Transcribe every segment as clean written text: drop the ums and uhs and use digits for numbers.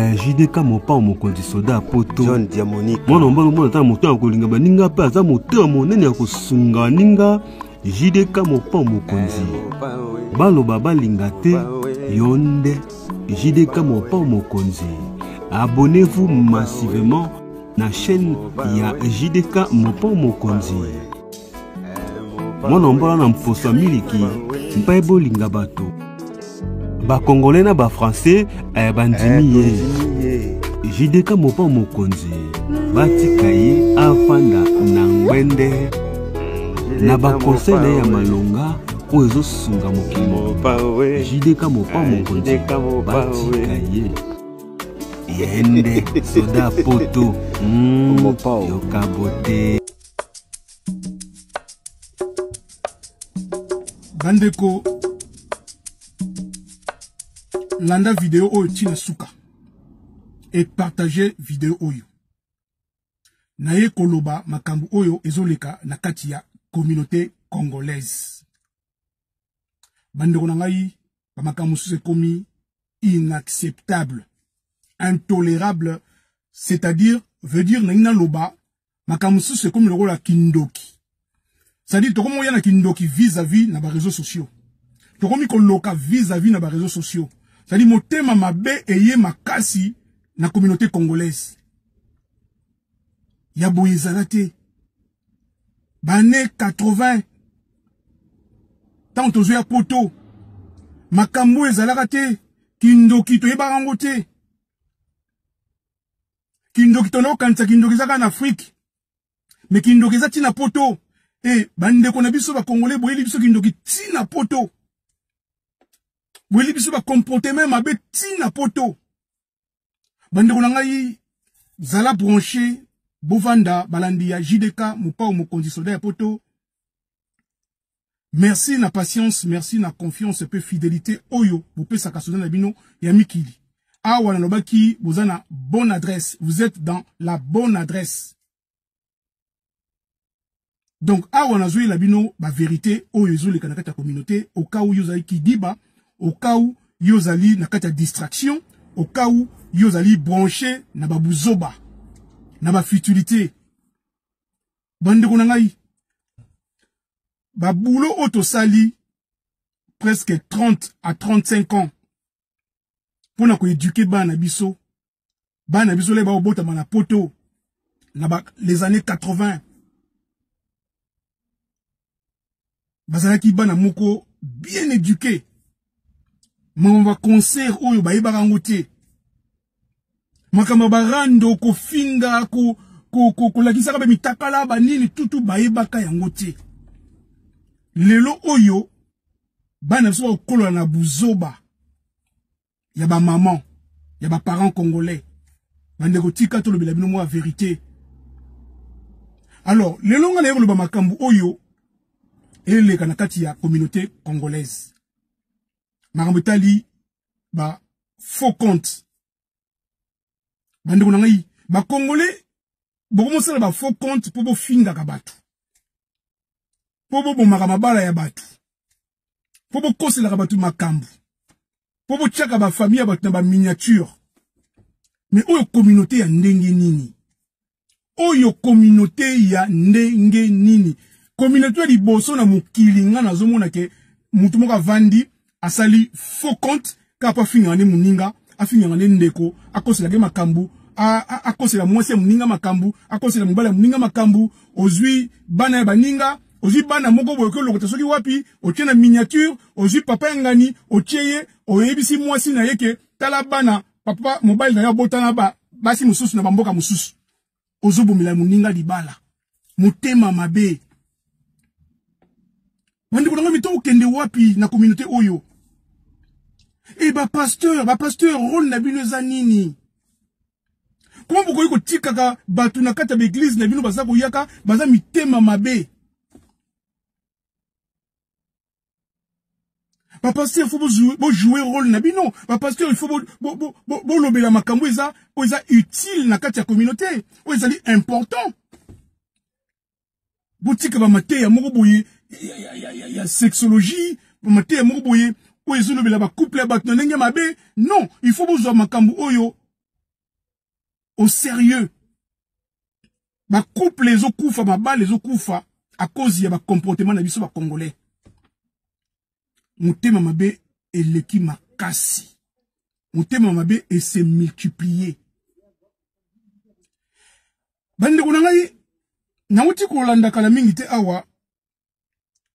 JDK mopa mokonzi soda poto John Diamonique mwana mbalo mwana ta moto akolinga baninga pe aza moto monene ya kosunga ninga JDK mopa mokonzi baloba balinga te yonde JDK mopa mokonzi. Abonnez-vous massivement na chaîne ya JDK mopa mokonzi. Mwana mbalo na mposa miliki mpa bolinga bato ba congolais na ba français bandimi JDK mopa mokonzi batika ye afanda na ngwende na ba conseil ya malonga o ezo sunga mokimo JDK mopa mokonzi batika ye yende soda poto yokabote bandeko landa vidéo oyo tina suka et partager vidéo oyo naye koloba makambu oyo ezoleka na kati ya communauté congolaise bandeko na ngai ba makambu se komi inacceptable intolérable c'est-à-dire veut dire na loba makambu se komi le rôle kindoki c'est-à-dire to komo yana kindoki vis-à-vis na ba réseaux sociaux to komi ko loka vis-à-vis na ba réseaux sociaux. C'est-à-dire motema mabe eye makasi na communauté congolaise. Ya boyezalate. Bane 80. Tant ozo ya poto. Makambo ezalakate. Kindoki to yeba rangote. Kindoki to no kanisa kindoki zaka en Afrique. Mais kindoki za tina poto. Eh, bande kona biso ba congolais boyeli biso kindoki tina poto. Weli biso ba comportement mabe tina poto. Bande ko ngai zala branché bovanda balandi ya JDK mopa mokonzi soda ya poto. Merci na patience, merci na confiance et fidélité oyo bopesa kasoda na bino ya mikili. Awa na lobaki bozana bonne adresse, vous êtes dans la bonne adresse. Donc awa na zoyi la bino ba vérité oyo zo le kanaka communauté au cas où yozali ki diba. Au cas où yozali na kati ya distraction, au cas où yozali branché na babuzoba, na ba futilité. Bande ko ngai ba boulot auto sali presque 30 à 35 ans pour na ko éduquer bana biso le ba obota na poto na ba les années 80. Bazalaki bana moko bien éduqué. Mamba concert oyo ba yeba rangote. Makamba barando ko finga ko lakisa ka mitakala ba nini tutu ba yeba ka yangote. Lelo oyo bana so kolola na buzoba. Ya ba maman, ya ba parents congolais. Bande ko tika to lobela bino mo vérité. Alors, lelo nga na yeba ba makambu oyo ele kana kati ya communauté congolaise. Marambetali ba faux compte. Bande ko ngai ba congolais boko mosala ba faux compte po bo finga ka batu. Po bo makamabala ya batu. Po bo kosela ka batu makambu. Po bo tchaka ba famille batu na ba miniature. Mais oyo communauté ya ndenge nini? Oyo communauté ya ndenge nini? Communauté di boso na mukilinga na zomona ke mutu moka vandi asali faux compte kapa fingane muninga afingane ndeko akosela ke makambu akosela mwese muninga makambu akosela mubala muninga makambu ozwi bana ya baninga ozwi bana moko boyo ko lokota soki wapi otiena miniature ozwi papa ngani otieye oyebisi mwasi na yeke tala bana papa mobile na ya botana ba basi mususu na bamboka mususu ozobomela muninga libala mutema mabe. Wandi ko nanga mito kende wapi na communauté oyo. Et ba pasteur rôle na bino za nini? Comment vous ko tika ka batu na kata l'église na bino baza ko yaka baza mitema mabe. Ba pasteur faut jouer rôle na bino. Ba pasteur il faut bo lobela makambo eza utile na kata communauté. Eza important. Boutique ba mate ya moko boye ya sexologie, ba mate ya moko boye o ezolo bela ba couple ba tonenge mabe. Non, il faut bozo makambo oyo au sérieux. Ba couple les okufa, ba bal les okufa, à cause y a ba comportement na biso ba congolais. Mouté mamabe et leki makasi. Mouté mamabe et s'est multiplié. Bande kunangai, na uti kolanda kala mingi te awa,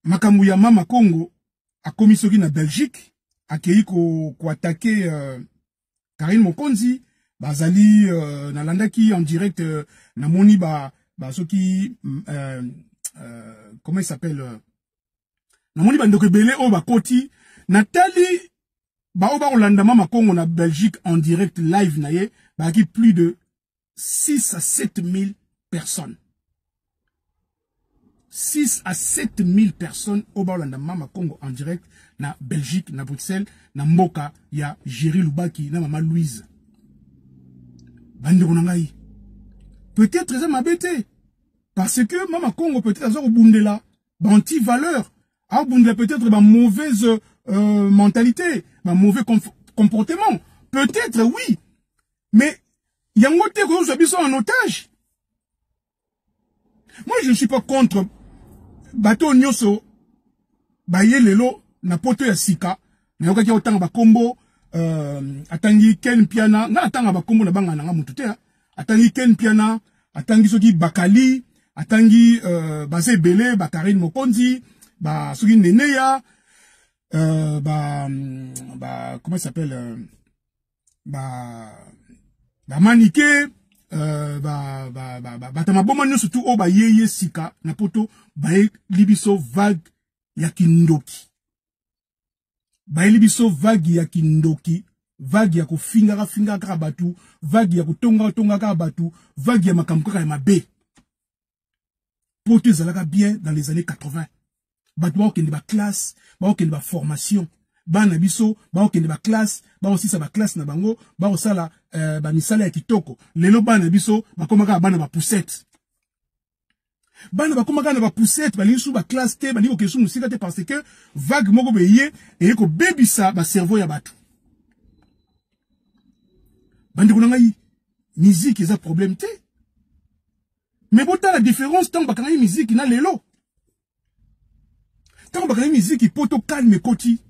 makambu ya mama Congo, a komisoki na Belgique, a kei ko attaquer Karine Mokonzi, bazali na landaki en direct na moni ba soki comment il s'appelle na moni ba ndoko belé o ba koti Nathalie ba o ba Rolanda mama Congo na Belgique en direct live na ye ba ki plus de 6 à 7 000 personnes. 6 à 7 000 personnes au Rolanda mama Congo en direct na Belgique, na Bruxelles, na Mboka, ya Jerry Lubaki, na maman Louise. Peut-être ça m'a bêté. Parce que mama Congo peut-être ça au bundela, anti-valeur, a bundela peut-être ma mauvaise mentalité, ma mauvais comportement. Peut-être oui. Mais il y a un côté que nous habitons en otage. Moi je ne suis pas contre bateau nyoso baye lelo na poto ya sika na yoka ki otanga ba kombo atangi Ken Piana na atanga ba kombo na banga na mutu te atangi Ken Piana atangi soki Bakali atangi base belé ba Karine Mokonzi ba soki Neneya comment ça s'appelle ba Maniké batama boma nyo surtout o ba yeye sika na poto ba libiso vague ya kindoki. Ba libiso vague ya kindoki, vague ya ko finga ka batu, vague ya ko tonga ka batu, vague ya makamko ka mabe. Poto zalaka bien dans les années 80. Batu ba okende ba classe, ba okende ba formation. Bana biso ba okende ba classe, ba aussi sa ba classe na bango, ba osala ba misala ya kitoko. Lelo bana biso ba komaka bana ba poussette. Bana ba komaka na ba poussette, ba lisu ba classe te, ba liko kesu musika te parce que vague moko beye et ko bebisa ba cerveau ya batu. Bande kunanga yi musique eza problème te. Mais bota la différence tant ba kangai musique na lelo. Tant ba kangai musique poto calme koti.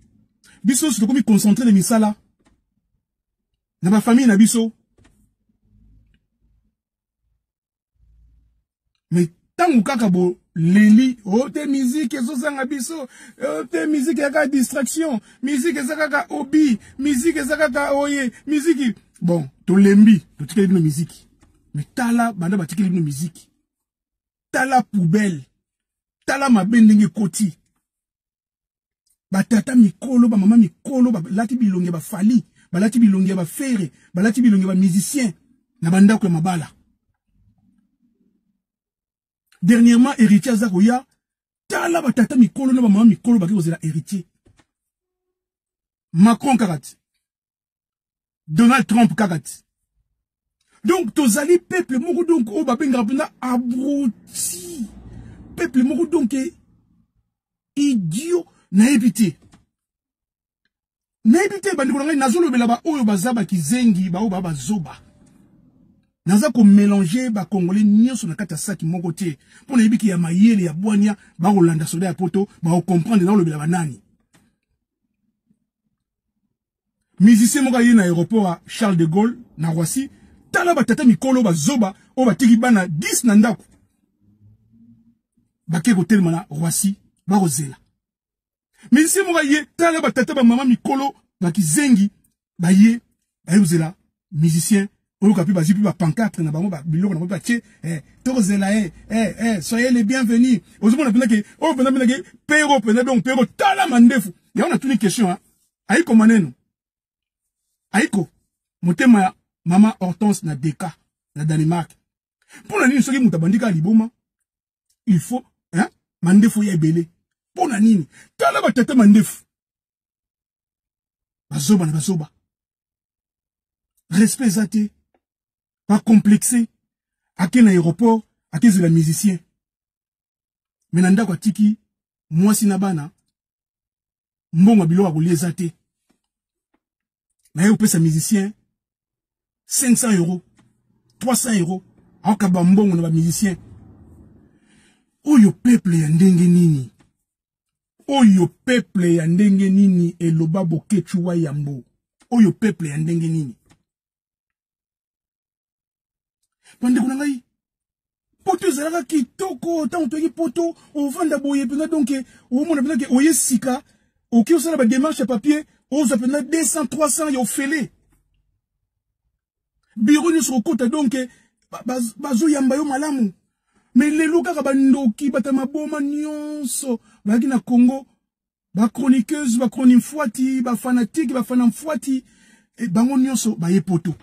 Biso se komi concentrer les misala. Na ba famille na biso. Mais tant kaka bo leli o te musique ezo sanga biso, o te musique yaka distraction, musique ezaka hobby, musique ezaka oye, musique bon, to lembi, to tikeli no musique. Mais tala banda ba tikeli no musique. Tala poubelle. Tala mabendenge koti. Batata mikolo, ba mama mikolo, ba lati bilonge ba fali, ba lati bilonge ba fere, ba lati bilonge ba musicien, na banda ko mabala. Dernièrement, héritier Zakoya, tala batata mikolo, na ba mama mikolo, ba ki ozela héritier. Macron karat. Donald Trump karat. Donc, tozali peuple moko donc, o ba benga pena abruti. Peuple moko donc, idiot. Na évité bandi ko ngai nazolo bela ba oyo bazaba kizengi ba o ba zoba naza ko mélanger ba congolais nyonso na kata saki moko te pona yebiki ya mayele ya bwania ba kolanda soda ya poto ba o comprendre na lo bela ba nani musicien moko yi na aéroport à Charles de Gaulle na Roissy tala ba tata mikolo ba zoba o ba tiki bana 10 na ndako ba ke ko telma na Roissy ba rozela. Mais si moi yé, tala ba tata ba mama mikolo ba kizengi ba yé, ba yuzela musicien, o kapi ba zipi ba pancarte na bango ba biloko na ba tché, tozela soyez les bienvenus. Ozo na pena ke, o pena ke pero donc pero tala mandefu. Ya on a une question hein. Aiko maneno. Aiko motema mama Hortense na Deka na Danemark. Pour la nini soki mutabandika liboma, il faut hein, mandefu ya ebele. Pona nini tala batata mandefu bazoba na bazoba respect zate pas complexé ake na aéroport ake zela musicien menanda kwa tiki mwasi na bana mbonga bilo akolia te na ye opesa musicien 500 €. 300 euros. Aoka bambongo na ba musicien. Oyo peuple ya ndenge nini. Oyo peuple ya ndenge nini eloba bokechuwa yambo. Oyo peuple ya ndenge nini. Bande kuna ngai. Poto zalaka kitoko, tant toki poto, o vanda boye pena donc o mona pena ke oye sika, o ki osala ba démarche à papier, o za pena 200 300 yo fele. Biro ni sur kota donc bazo yamba yo malamu. Mais lelo kaka bandoki batama boma nyonso, baki na Congo, ba chroniqueuse, ba chroniqueuse, ba fanatique, ba fanamfuati, et bango nyonso ba ye poto.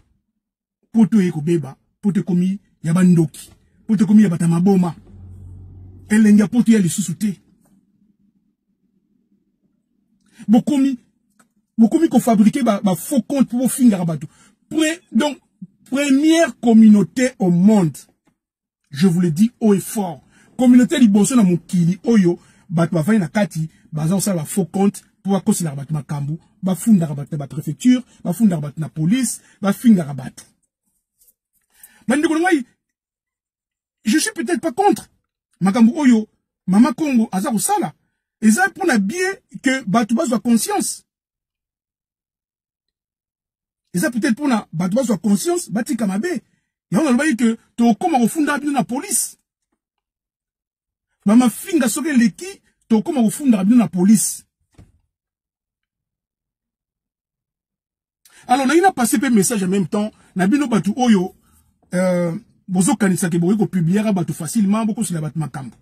Poto ye ko beba, poto komi ya bandoki. Poto komi ya batama boma. Elenga poto ya lisusu te. Bokomi ko fabriquer ba faux compte pour finir bateau. Donc première communauté au monde. Je vous le dis haut et fort. Communauté liboso na mokili oyo bato bafai na kati baza osala ba faux compte pour akosila bato makambu, ba funda bato na préfecture, ba funda bato na police, ba finga bato. Bandeko ngai je suis peut-être pas contre. Makambu oyo, Mama Congo, Azar Sala. Et ça pour la bien que Batouba soit conscience. Et ça peut-être pour la Batouba soit conscience, Bati Kamabe. Et on a dit que tu comme au fond de la police. Mama Finga Soke Leki, tu comme au fond de la police. Alors, on a passé un message en même temps. Nabino Batou Oyo, bozo kanisa ke boye ko publier bato facilement beaucoup sur la bat makambo.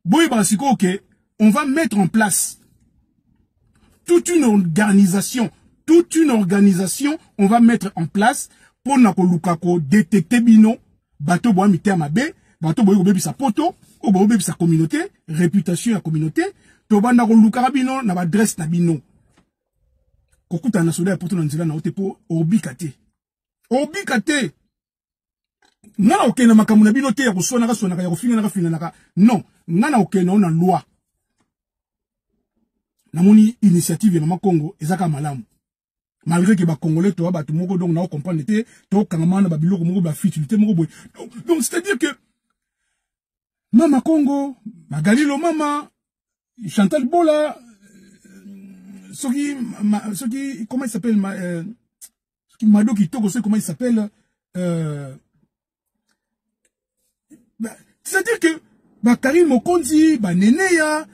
Boye basiko que on va mettre en place toute une organisation, on va mettre en place pour na ko lukako détecter bino bato boa mité mabe, bato boye ko bebi sa poto, o boye bebi sa communauté, réputation ya communauté, to banda ko lukaka bino na adresse na bino. Kokuta na soda poto na nzela na otepo obikate. Obikate. Nana okena makamu na bino te ya kosona ka sona ka ya kofinga na fina naka. Non, nana okena ona loi. Namoni initiative ya Mama Congo ezaka malamu. Malgré que ba congolais to ba tout moko donc na comprendre te to kangamana ba biloko moko ba futilité moko boy. Donc c'est-à-dire que Mama Congo, Magalilo Mama, Chantal Bola, comment il s'appelle Mado Kitoko, comment il s'appelle c'est-à-dire que Karim Mokonzi, Neneya,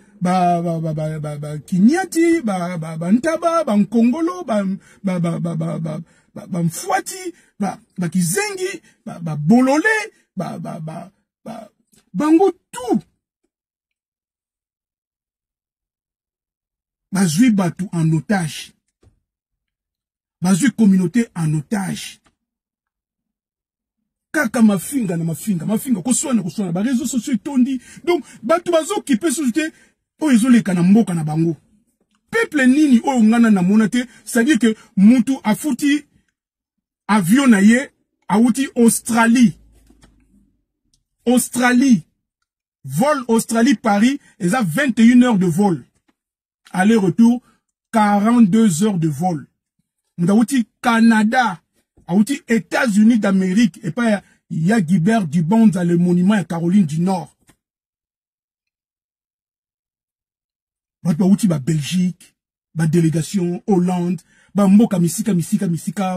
Kinyati, Ntaba, Nkongolo, Mfwati, Kizengi, Bolole, Bango tout. Bazui Batou en otage. Bazui communauté en otage. Kaka mafinga, koswana, ba réseaux sociaux tondi. Donc, Batou bazo qui peut s'ajouter, o ezole kanambo kanabango. Peuple nini o ngana na monate, c'est-à-dire que Moutou a fouti avion na ye, a outi Australie. Vol Australie-Paris, et ça 21 heures de vol. Aller-retour, 42 heures de vol. Nous avons dit Canada, a outi États-Unis d'Amérique, et pas il y a Guibert Dubon dans le monument à Caroline du Nord. Bah outi ba Belgique, ba délégation Hollande, ba Mboka Misika,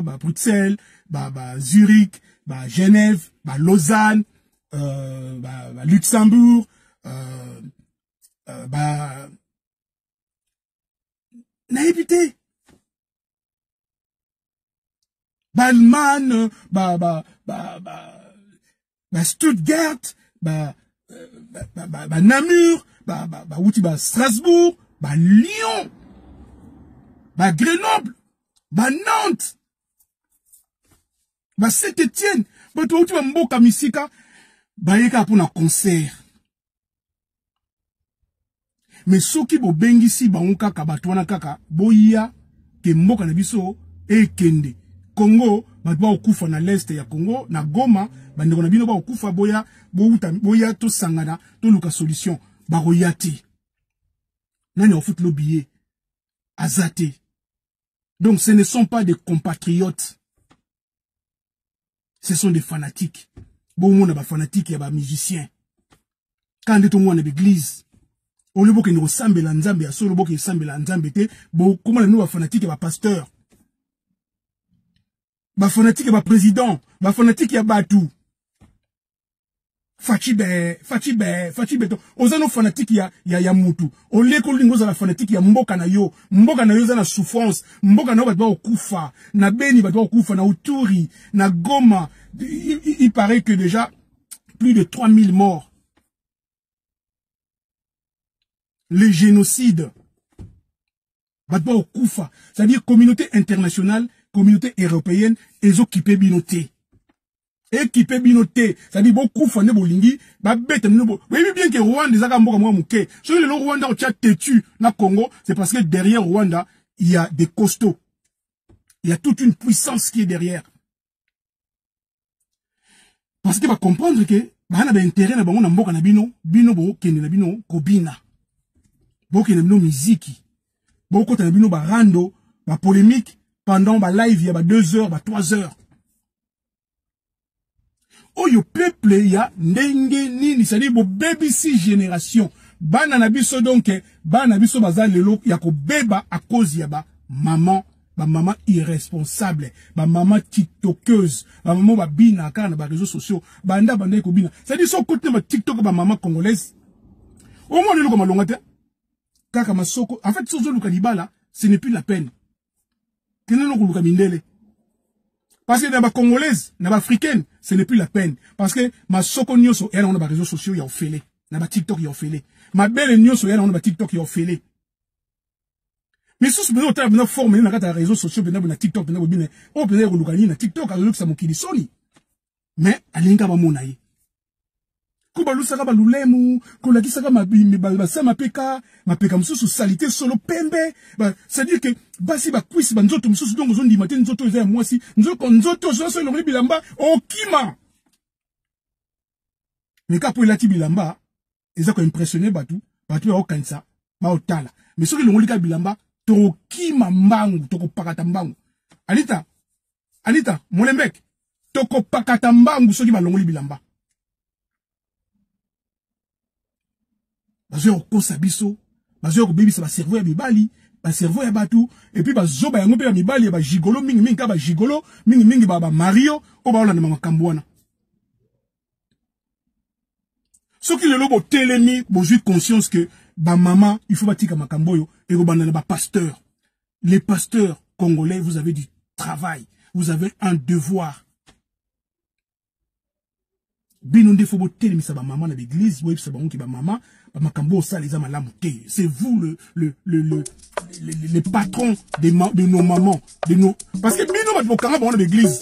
ba Bruxelles, ba Zurich, ba Genève, ba Lausanne, ba Luxembourg, naïveté. Allemagne, Stuttgart, Namur, Strasbourg, Lyon, Grenoble, Nantes, Saint-Étienne, Mboka Misika, yeka pour un concert. Mais soki bo bengi si ba kaka batwana kaka boya ke mboka na biso e kende. Congo batwa okufa na l'est ya Congo na Goma bandeko na bino ba okufa boya to sangana to luka solution ba royati. Nani ofut lo billet azate. Donc ce ne sont pas des compatriotes. Ce sont des fanatiques. Bon monde ba fanatiques et ba musiciens. Quand on est dans l'église, on le voit qu'il nous ressemble à Nzambe, à solo qui ressemble à Nzambe, bon comment nous ba fanatiques et ba pasteur. Ba fanatique ba président, ba fanatique ya batou. Fachibe. Ozano fanatique ya mutu. Ole ko lingo za la fanatique ya mboka na yo za na souffrance, mboka na yo ba okufa, na Beni ba okufa, na Uturi, na Goma. Il paraît que déjà plus de 3000 morts. Le génocide. Ba okufa, c'est-à-dire communauté internationale, communauté européenne, ils occupé binoté. Équipé binoté, c'est-à-dire beaucoup fane bolingi, ba bête nous. Oui bien que Rwanda zaka mboka mwa muke. Sur le Rwanda au tcha têtu na Congo, c'est parce que derrière Rwanda, il y a des costauds. Il y a toute une puissance qui est derrière. Parce que va comprendre que ba na ba intérêt na bango na mboka na bino bo kende na bino kobina. Bo kende na bino muziki. Bo kota na bino ba rando, ba polémique pendant ba live il y a ba 2 heures, ba 3 heures. Oh, yo peuple ya ndenge nini, c'est-à-dire bo baby si génération. Bana na biso donc, bana biso baza lelo ya ko beba à cause ya ba maman irresponsable, ba maman tiktokeuse, ba maman ba bina kana ba réseaux sociaux, banda ko bina. C'est-à-dire so côté ba TikTok ba maman congolaise. Au moins lelo ko malonga te. Kaka masoko, en fait sozo luka libala, ce n'est plus la peine. Kenelo ko luka mindele. Parce que dans la congolaise, dans l'africaine, ce n'est plus la peine. Parce que ma soko nyoso, elle on a des réseaux sociaux, il y a ofélé. Dans la TikTok, il y a ofélé. Ma belle nyoso, elle on a des TikTok, il y a ofélé. Mais si vous avez une forme, dans les réseaux sociaux, dans la TikTok, dans la oh, dans TikTok, alors que ça m'a dit soni. Mais, alinga ba monaye. Kubalusa ba lulemu, kolakisa ba ma peka msusu salité solo pembe, c'est-à-dire que basi ba kwisi ba nzoto msusu donc zondi matin nzoto eza mwasi, nzoto so lo bilamba okima. Mais ka po lati bilamba, eza ko impressionner batu ya okanisa, ba otala. Mais soki lo ngolika bilamba, to kima mbangu, to ko pakata mbangu. Anita, Molembek, to ko pakata mbangu soki ba longoli bilamba. Bazo kosa biso, bazo ko bebisa ba cerveau ya mibali, ba cerveau ya batu, et puis bazo ba yango pe ya mibali ba gigolo mingi ka ba gigolo, mingi ba Mario, o ba olanda makambo wana. Soki le lobo telemi, bo j'ai conscience que ba maman, il faut batika makambo yo et ko bandana ba pasteur. Les pasteurs congolais, vous avez du travail, vous avez un devoir. Binonde faut botter les ba maman dans l'église, oui c'est bon qui ba maman, ba makambo ça les amalamu te. C'est vous les patrons de nos mamans, de nos parce que bino bat bokanga ba dans l'église.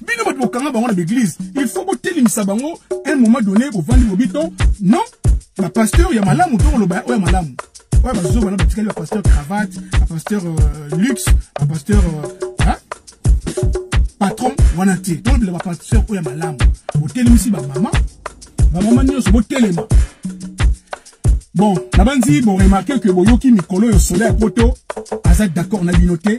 Bino bat bokanga ba dans l'église, il faut botter les bango un moment donné pour vendre bobito. Non, la pasteur ya malamu to lo ba ya malamu. Ouais ba zo ba na petit le pasteur cravate, le pasteur luxe, le pasteur patron wanate donc le pasteur oya malamu hôtel ici ba maman nyoso botelema bon nabanzi bon remarquer que boyoki mikolo yo soleil poto aza d'accord na binoté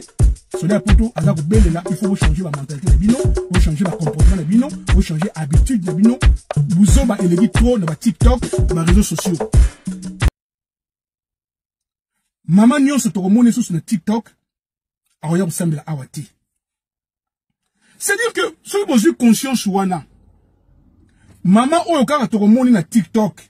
soleil poto aza ko belela il faut changer la mentalité de bino faut changer la comportement de bino faut changer habitude de bino buzo ba elegi trop na ba TikTok ba réseaux sociaux maman nyoso to komone sous na TikTok aoya ressemble à awati. C'est-à-dire que, si vous avez conscience, wana, maman, oyo kaka toko moni na TikTok,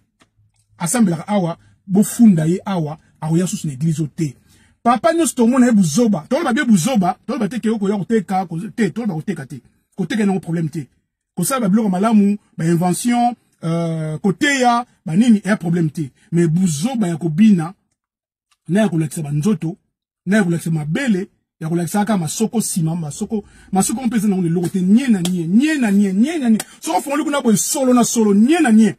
assemble la awa, bo funda ye awa, aoya sous l'église ote. Papa nyos to mona ye buzoba, tolo ba bien buzoba, tolo ba teke yoko ya koteka, tolo ba koteka te, koteka na problème te. Kosa ba bloko malamu, ba invention, kote ya, ba nini, ya problème te. Mais buzoba ya kobina, na ya kolakisa ba nzoto, na ya kolakisa mabele, ya kolakisa ka masoko sima masoko mpeza na ngone lokote nye na nye so fon kuna boy solo na solo nye na nye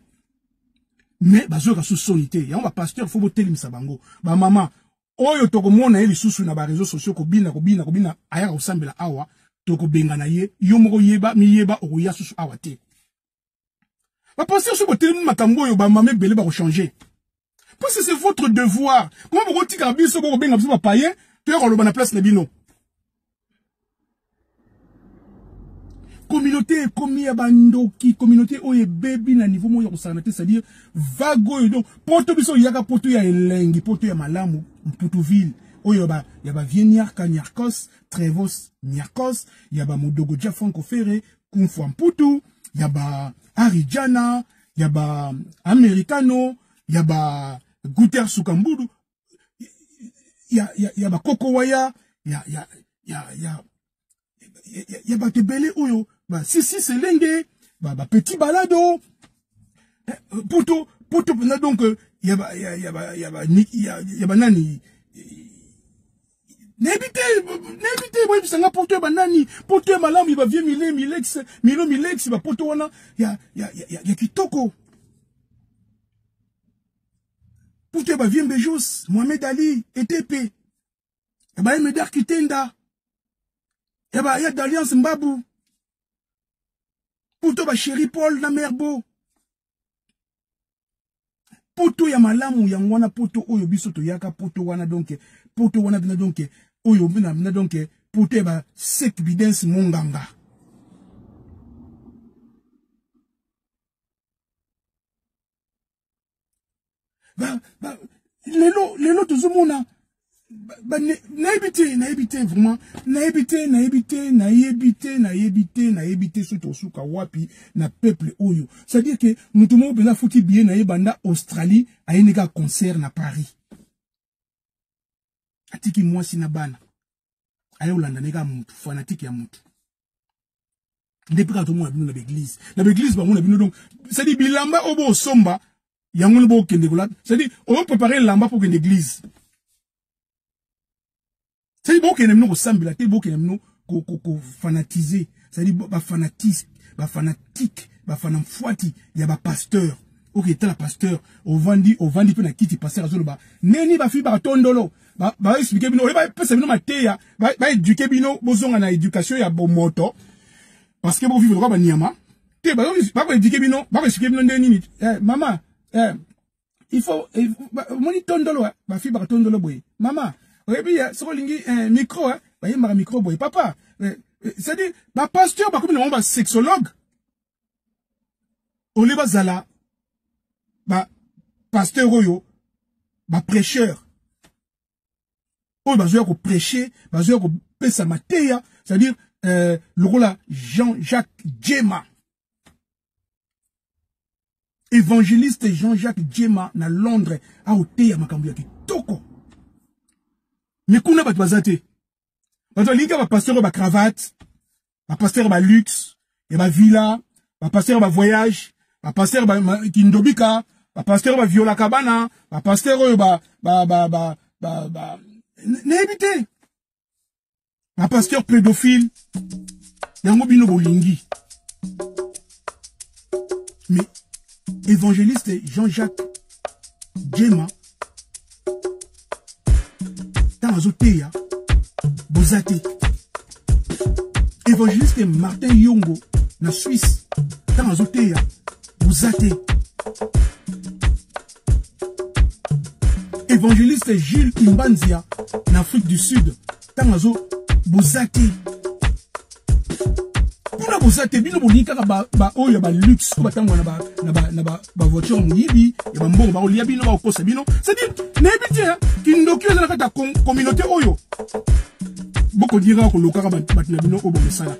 mais bazo ka sous sonité ya on va pasteur faut boter limisa bango ba mama oyo toko mona eli susu na ba réseaux sociaux ko bina aya ko sambela awa toko benga na ye yo moko yeba oya susu awa te ba pasteur so boter makambo yo ba mama belé ba ko changer parce que c'est votre devoir comment vous tika biso ko benga biso ba païen tu es dans la place de bino. communauté comme ya bandoki communauté oye baby na niveau moyo kosanate c'est-à-dire vago donc poto biso yaka poto ya elengi poto ya malamu Mputuville oyo yaba Vieniar Kanyarkos Trevos Nyarkos yaba Modogo Franco Ferré Kumfwa Mputu yaba Arijana yaba Americano yaba Guter Sukambudu yaba Kokowaya yaba Tebele oyo ba Sisi Selenge ba Petit Balado poto na donc yaba nani N'habitez, moi, ça n'a porté banani, porté malam, il va vieux Milex, il va porter wana, ya kitoko. Porté ba vieux Bejos, Mohamed Ali, ETP. Eba Medar Kitenda. Eba ya d'Alliance Mbabou. Porté ba Chéri Paul na Merbo. Poto ya malamu ya wana poto oyo biso to yaka poto wana donc poto wana bina donc oyo bina donc poto ba sek bidens monganga lelo tozomona naebite vraiment naebite surtout suka wapi na peuple oyo c'est-à-dire que mutu mo bena futi bien na banda Australie ayeneka concert na Paris atiki mwasi na bana ayo landa neka mutu fanatique ya mutu depuis quand mo na l'église ba mo na bino donc c'est-à-dire bilamba obo somba yango bo kende kola c'est-à-dire on va préparer lamba pour une église. C'est bon que nous ressemble la bon que nous fanatiser c'est-à-dire ba fanatique ba fanamfuati ya ba pasteur OK t'as la pasteur au vandi pe na kiti pasteur azolo ba neni ba fi ba tondolo ba expliquer bino ba pesa bino mateya ba éduquer bino bozonga na éducation ya bomoto parce que bo vivre quoi ba niama te ba éduquer bino ba expliquer bino ndeni maman il faut moni tondolo ba fi ba tondolo boy maman oui, bien, sur le micro, hein, bah, il y a un micro, boy, papa. C'est-à-dire, bah, pasteur, bah, comme on sexologue. On les bazala, bah, pasteur, oyo, bah, prêcheur. Oh, bah, je vais prêcher, bah, je vais pesa mateya, c'est-à-dire, le rôle à Jean-Jacques Djema. Évangéliste Jean-Jacques Djema, na Londres, à Oteya, Makambuya, qui toko. Mais kuna bat bazate. Bato linka ba pasteur ba cravate, ba pasteur ba luxe, et ba villa, ba pasteur ba voyage, ba pasteur ba kindobika, ba pasteur ba viola cabana, ba pasteur ba n'habité. Ba pasteur pédophile. Yango bino bolingi. Mais évangéliste Jean-Jacques Djema Azoteya Bozate évangéliste Martin Yongo na Suisse dans Azoteya Bozate évangéliste Gilles Imbanzia en Afrique du Sud dans Azo Bozate pour Bozate bino bonika ba oyo ba luxe ko batango na ba voiture muyibi et ba mbongo ba olia bino ba kosa bino c'est-à-dire n'habite kindoki na kata communauté oyo boko dira ko lokaka batina bino obo mesala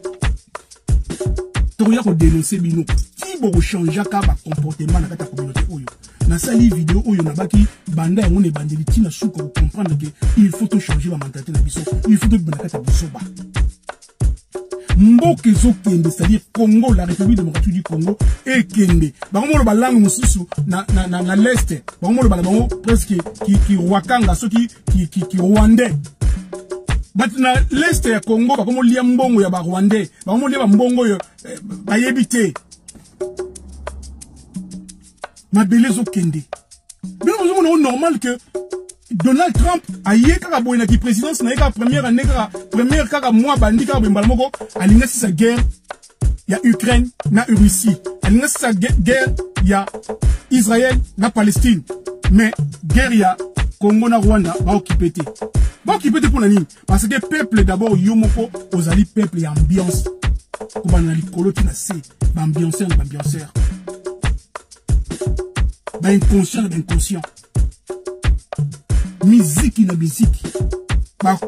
to ya ko dénoncer bino ki boko changer ka ba comportement na kata communauté oyo na sali vidéo oyo na baki banda yango ne bandeli tina suko comprendre que il faut to changer la mentalité na biso il faut to bana kata biso ba Mboke zo kende, c'est-à-dire Congo, la République démocratique du Congo, et kende. Baromo le balang mususu na l'est. Baromo le balang presque qui wakanga, ceux qui rwandais. Maintenant l'est ya Congo, baromo lia mbongo ya ba rwandais. Baromo lia mbongo ya ba yebite. Ma belle zo kende. Mais nous avons normal que Donald Trump a yé kaka boyna ki présidence na yé première année première kaka mois bandi kaka bembalmoko alinga sa guerre ya Ukraine na Russie alinga sa guerre ya Israël na Palestine mais guerre ya Congo na Rwanda ba occupé pour nani parce que peuple d'abord yomoko ozali peuple ya ambiance Comme on a les colos qui naissent, l'ambianceur, l'ambianceur. Inconscient, l'inconscient. Musique, la musique.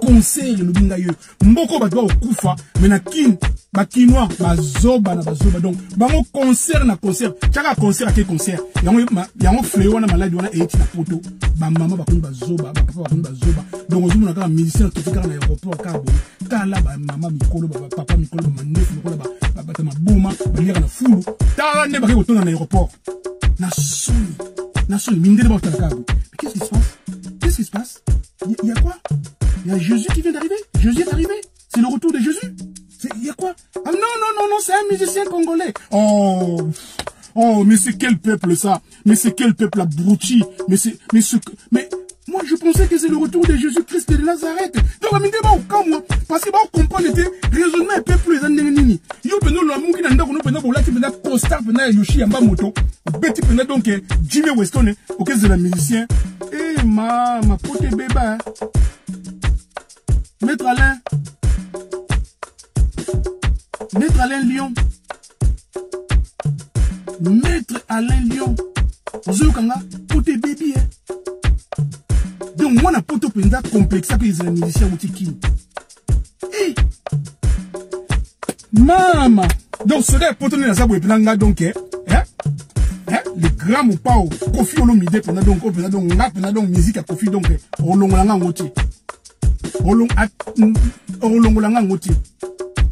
Concert, le bingaye. Mboko ba doit okufa, mais na kin, ba kinois, ba zoba. Donc, bango concert na concert. Chaka concert à quel concert? Yango fléau na malade wana eti na poto. Ba maman ba koni ba zoba, ba papa ba koni ba zoba. Donc ozumu na ka musicien qui fika na aéroport ka bo. Ka la ba maman mikolo ba papa mikolo ba manef mikolo ba ta maboma, ba lira na fulu. Ta ne ba ke na aéroport. Na soni mindele ba ta ka bo. Mais qu'est-ce qui se passe? Il y a quoi? Il y a Jésus qui vient d'arriver. Jésus est arrivé. C'est le retour de Jésus. Il y a quoi? Ah non, c'est un musicien congolais. Oh, mais c'est quel peuple ça? Mais c'est quel peuple abruti? Mais moi je pensais que c'est le retour de Jésus-Christ de Nazareth. Donc la mine ba au moi parce que ba comprendre était raisonnement peuple les andenini. Yo peno la mungi na ndako no peno bola ki pena constar pena Yoshi yamba moto. Beti pena donc Jimmy Weston OK c'est le musicien. Eh ma pote bébé. Maître Alain Lyon. Maître Alain Lyon. Ozo kanga pote baby Donc moi na poto penda complexe que les musiciens ou tiki. Eh Mama. Donc ce gars poto na za boye penanga donc le grand Mopao Kofi Olomide pena donc musique à Kofi donc olongolanga ngoti. Olongolanga ngoti.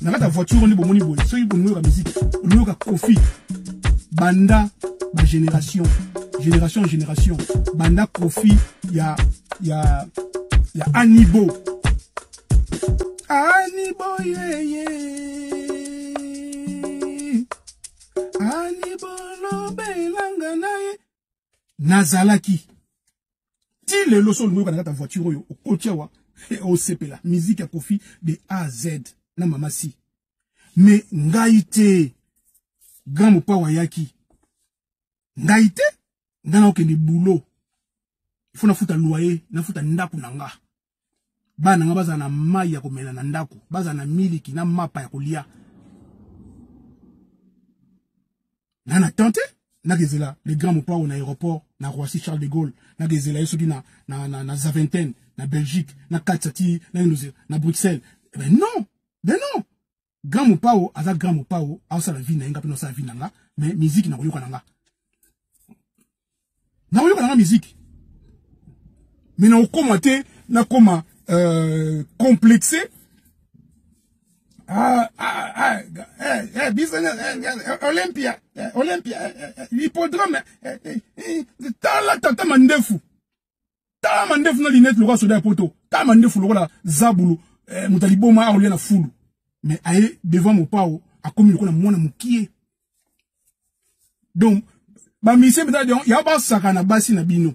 Na ta voiture ni bomoni boy. So yibo la musique. Olongo ka Kofi. Banda ma génération. Génération. Banda Kofi y a Anibo. Anibo yeah. Anibo lo belanga nae. Nazalaki. Ti le loso olongo ka ta voiture yo au kotiawa. Au CP la musique à Kofi de A à Z na mama si mais ngaite grand mopa wayaki ngaite ngana okende boulot il faut na futa loyer na futa ndaku nanga bana nga baza na mai ya komela na ndaku baza na miliki na mapa ya kolia na tenté na gezela les grands mopa au aéroport na Roissy Charles de Gaulle na gezela yesoki na Zaventem na Belgique, na Katsati, na Bruxelles. Eh ben non. Grand Mopao, aza grand Mopao, asa la vie na inga pino sa vie nanga, mais musique na koyoka nanga. Na koyoka nanga musique. Mais na okomate, na koma complexé. Olympia, l'hippodrome, tata mandefu. Ta mandef na linette le roi soda poto. Ta mandef le roi zabulu. Mutaliboma a na fulu. Mais aye devant mon pao a commis le mona mukie. Donc ba musicien beta donc ya ba saka na basi na bino.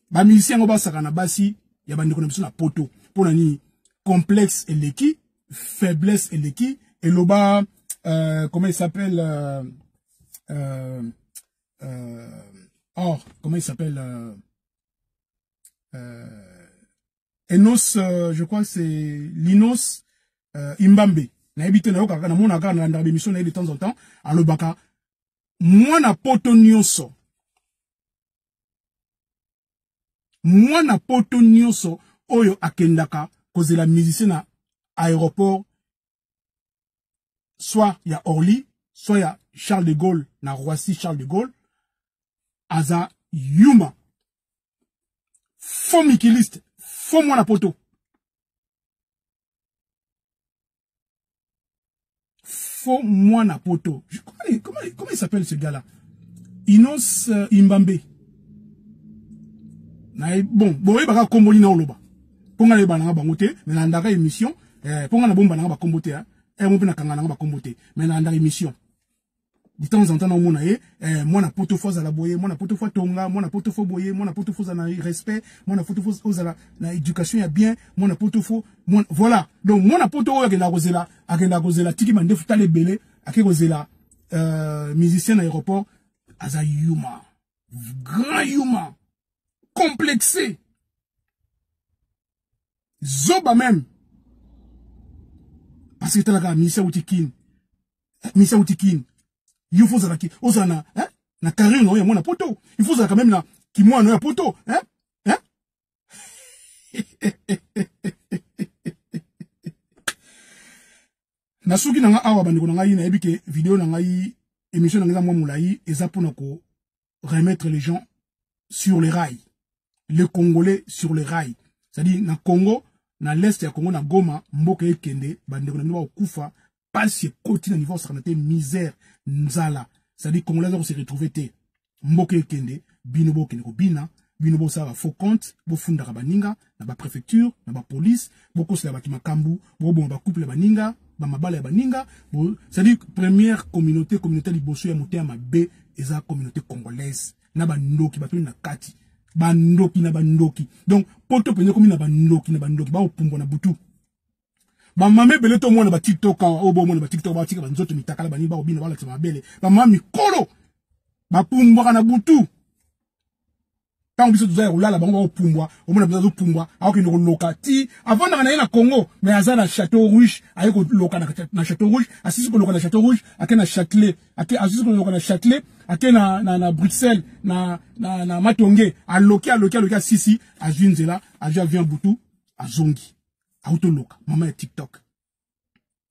Ba musicien ngo ba saka na basi ya ba ndeko na biso na poto. Pona ni complexe et leki, faiblesse et leki et loba comment il s'appelle comment il s'appelle Enos, je crois que c'est Linos Imbambe. Na habite na yoka na mona ka na ndaba émission na de temps en temps alobaka mwana poto nyonso. Mwana poto nyonso oyo akendaka kozela musicien na aéroport soit ya Orly, soit ya Charles de Gaulle na Roissy Charles de Gaulle aza yuma. Faux mikiliste, faux moi la poto. Faux moi la poto. Comment il s'appelle ce gars-là? Inos Imbambe. Bon, il va combo na oloba. Ponga le bananga bangote, mais na ndaka émission, ponga na bomba na ba kombote hein. Mon pena kanga na ba kombote, mais na ndaka émission. De temps en temps, moi, na poto faux à la boye, moi, na poto faux tonga, moi, na poto faux boye, moi, na poto faux à la respect, moi, na poto faux à la éducation, y a bien, moi, na poto faux, voilà. Donc, moi, na poto à la gozela, tiki mande futa le belé, à ke gozela, musicien à l'aéroport, aza yuma, grand yuma, complexé, zoba même, parce que t'as la musicien ou tikin, Misa utikin. Il faut ça qui osana hein na carré non ya mona poto. Il faut ça quand même na qui moi no ya poto hein hein. Nasuki nanga awa bandeko nanga yi na ebike vidéo nanga yi émission nanga moi moulayi eza pona ko remettre les gens sur les rails. Les Congolais sur les rails. C'est-à-dire na Congo, na l'est ya Congo na Goma, mboka ekende bandeko na ba okufa passe côté na niveau santé misère nzala. C'est-à-dire Congolais ont se retrouver té mboka ekende bino bo kende ko bina bino bo sa faux compte bo funda ka baninga na ba préfecture na ba police bo ko sala ba kimakambu bo ba couple baninga ba mabala ya baninga bo c'est-à-dire première communauté liboso ya motema B eza communauté congolaise na ba ndoki ba na kati bandoki na bandoki donc poto penye komi na bandoki ba opumbo na butu ba mame bele to mona ba TikTok o bo mona ba TikTok ba tika banzoto mitakala bani ba obina bala tsama bele ba mami kolo ba pumbo na butu tant biso tuza ulala bango ba opumbo o mona biso opumbo a ko loka ti avant na Congo mais azana Château Rouge ayeko loka na Château Rouge asisi ko loka na Château Rouge akena Châtelet asisi ko loka na Châtelet akena na Bruxelles na Matonge aloki sisi ajunzela aja vient butu azongi autoloka mama ya TikTok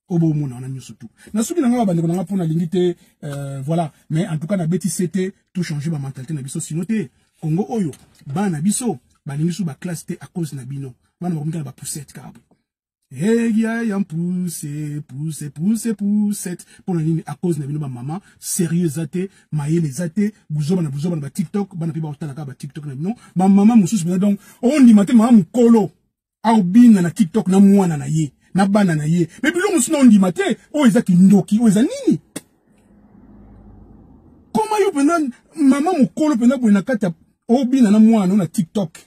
obo mona na nyoso tout na suki nanga bande ko pona lingite voilà mais en tout cas na beti c'était tout changer ma mentalité na biso sinoté Congo oyo bana biso balingisu ba classe te à cause na bino bana ba komika ba poussette kabo Egia yam pousse pour la ligne à cause na bino ba maman sérieux até maye les até buzoba na ba TikTok bana pi ba otala ka ba TikTok na bino ba maman mususu bena donc on dit maté maman mukolo au bina na TikTok na mwana na ye na bana na ye mais bilo musu na on dit maté o ezaki ndoki o ezanini comment yo pena maman mukolo pena bona kata o bina na mwana na TikTok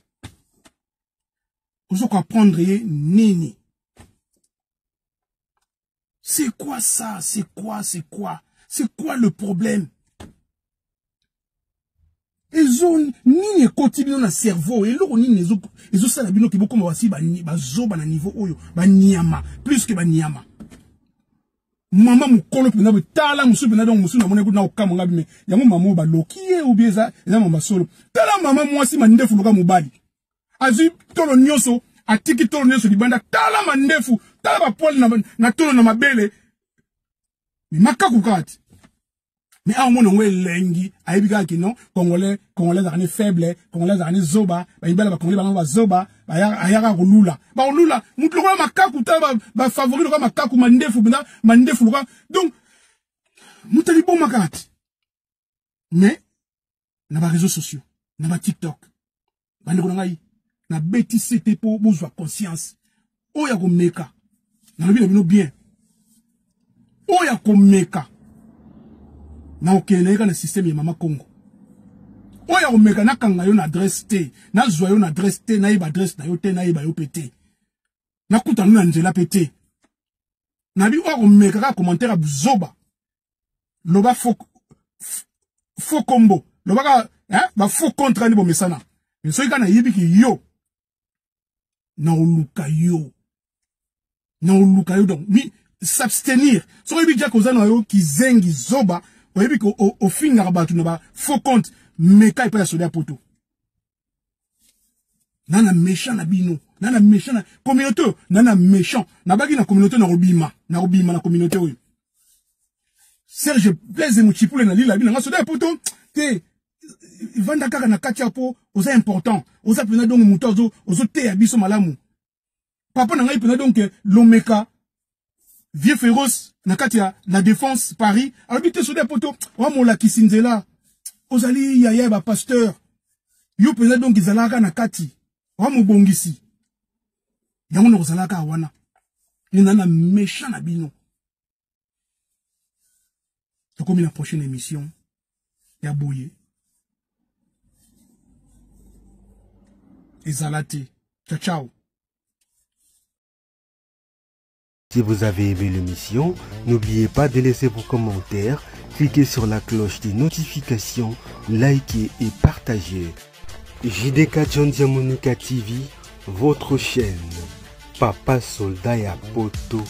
ozo comprendre ye nini. C'est quoi ça? C'est quoi le problème? Ezo nini ekoti bino na cerveau eloko nini ezo sala bino ki boko mawasi ba zoba na niveau oyo ba niama plus que ba niama. Mama mukolo pena betala musu pena donc musu na mona na okamo ngabi me yango mama ba lokie ou bien eza mama solo. Tala mama mwasi mandefu luka mobali. Azi tolo nyoso atiki tolo nyoso libanda tala mandefu tala ba poil na tolo na mabele mi makaku kati mais a mon ngwe lengi aibika ki non congolais arane faible congolais arane zoba ba ibala ba congolais ba zoba ba ayaka kulula ba kulula mutu ko makaku tala ba favori ko makaku mandefu luka donc mutali bon makati mais na ba réseaux sociaux na ba TikTok ba ndeko ngai na beti c'était pour bozwa conscience oya ko meka na lobi na bino bien oya ko meka na okeneka na système ya mama Congo oya ko meka na kanga yo na adresse te na zwa yo na adresse te na iba adresse na yo te na iba yo pété na kuta na nzela pété na bi oya ko meka ka commentaire buzoba loba faux combo loba ka ba faux contre ni bo mesana mais soki kana yibiki yo na oluka yo donc mi s'abstenir so yebi dia kozana yo kizengi zoba oyebi ko o finga batu na ba faux compte meka ipa ya soda poto nana méchant na bino nana méchant na communauté nana méchant na bagi na communauté na robima na communauté oyo Serge Blaise Muchipule na lila bina nga soda poto te vanda kaka na kati apo oza important oza pena donc muto ozo te ya biso malamu papa na ngai pena donc lomeka vieux féroce na kati ya la défense Paris habité soda poto wa mola kisinzela ozali yaya ba pasteur yo pena donc izalaka na kati wa mobongisi yango no ozalaka wana ni nana méchant na bino to comme la prochaine émission ya boye Ezalate. Ciao, ciao. Si vous avez aimé l'émission, n'oubliez pas de laisser vos commentaires, cliquez sur la cloche des notifications, likez et partagez. JDK John Diamonika TV, votre chaîne. Papa Soldat ya Poto.